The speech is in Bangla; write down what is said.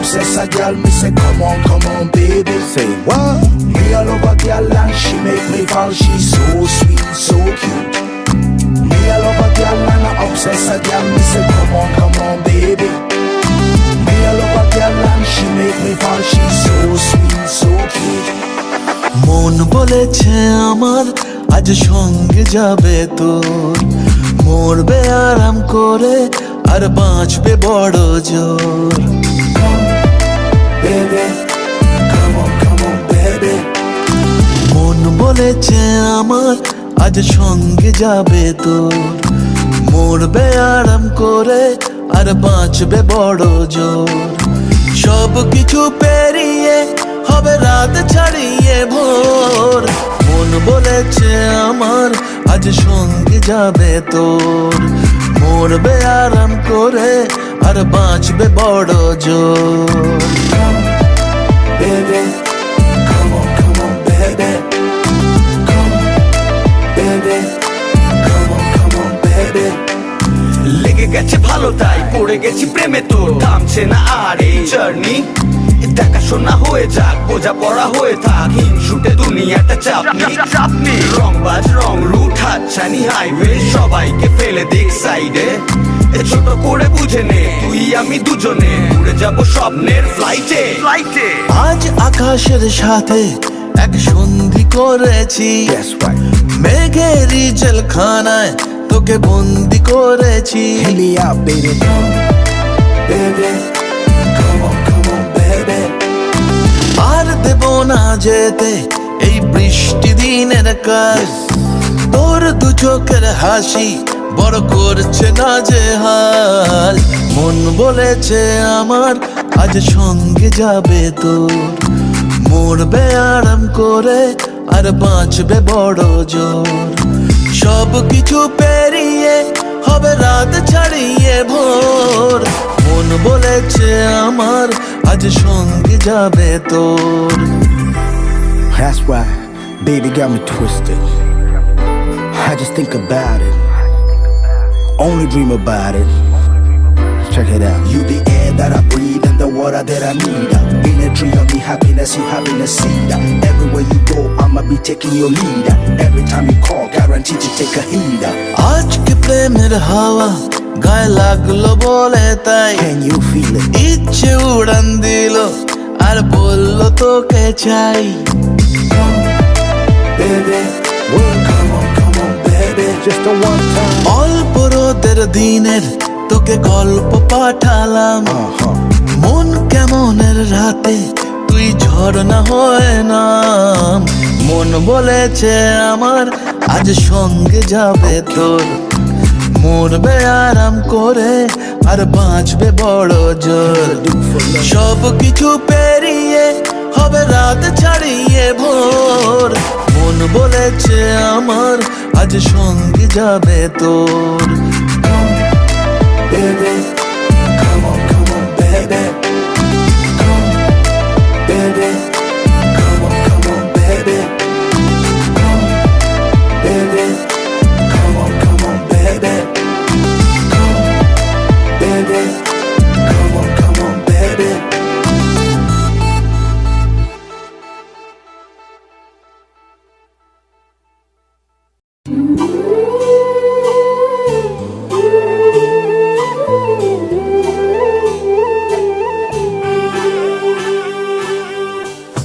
obsessed a girl, me say come on, baby. Say what? Me all over girl and she make me fall. She's so sweet, so cute. Me all over girl and I obsessed a girl, me say come on, baby. Me all over girl and she make me fall. She's so sweet, so cute. মন বলেছে আমার আজ সঙ্গে যাবে তোর, মরবে আরাম করে আর বাঁচবে বড় জোর। Baby, come on, baby. মন বলেছে আমার আজ সঙ্গে যাবে তোর, মরবে আরাম করে আর বাঁচবে বড় জোর। সব কিছু পেরিয়ে হবে রাত ছাড়িয়ে ভোর, মন বলেছে আমার আজ সঙ্গে যাবে তোর, মরবে আরাম করে আর বাঁচবে বড় জোর। Baby, come on, baby. Come, baby, come on, baby. লেগে গেছে ভালো তাই পড়ে গেছি প্রেমে তোর, থামছে না আর এই জার্নি। দেখাশোনা হয়ে যাক, বোঝা পড়া হয়ে থাক, হিংসুটে দুনিয়াটা চাপনি। রংবাজ রং রুট হাতছানি হাইওয়ে, সবাইকে ফেলে দিক সাইডে। ছোট করে বুঝে নে তুই আমি দুজনে উড়ে যাব স্বপ্নের ফ্লাইটে। আজ আকাশের সাথে এক সন্ধি করেছি, That's right. মেঘেরই জেলখানায় তোকে বন্দি করেছি। Hit me out, baby. Come, baby. Come on, baby. আর দেব না যেতে এই বৃষ্টি দিনের কাজ, তোর দু চোখের হাসি বড় করছে না যে হাল। মন বলেছে আমার আজ সঙ্গে যাবে তোর, মরবে আরাম করে আর বাঁচবে বড় জোর। সব কিছু পেরিয়ে হবে রাত ছাড়িয়ে ভোর, মন বলেছে আমার আজ সঙ্গে যাবে তোর। That's why, baby got me twisted. I just think about it, only dream about it. Check it out. You the air that I breathe and the water that I need. In a tree of me happiness, you happiness seed. Everywhere you go, I'ma be taking your lead. Every time you call, guaranteed to take a heed. আজকে প্রেমের হাওয়া গায়ে লাগলো বলে তাই, Can you feel it? ইচ্ছে উড়ান দিল আর বললো তোকে চাই। Baby, well, come on, baby. Just a one time. অল্প রোদের দিনের তোকে গল্প পাঠালাম, মন কেমনের রাতে তুই ঝর্ণা হয়ে নাম। মন বলেছে আমার আজ সঙ্গে যাবে তোর, মরবে আরাম করে আর বাঁচবে বড় জোর। সব কিছু পেরিয়ে হবে রাত ছাড়িয়ে ভোর, মন বলেছে আমার আজ সঙ্গে যাবে তোর। Baby,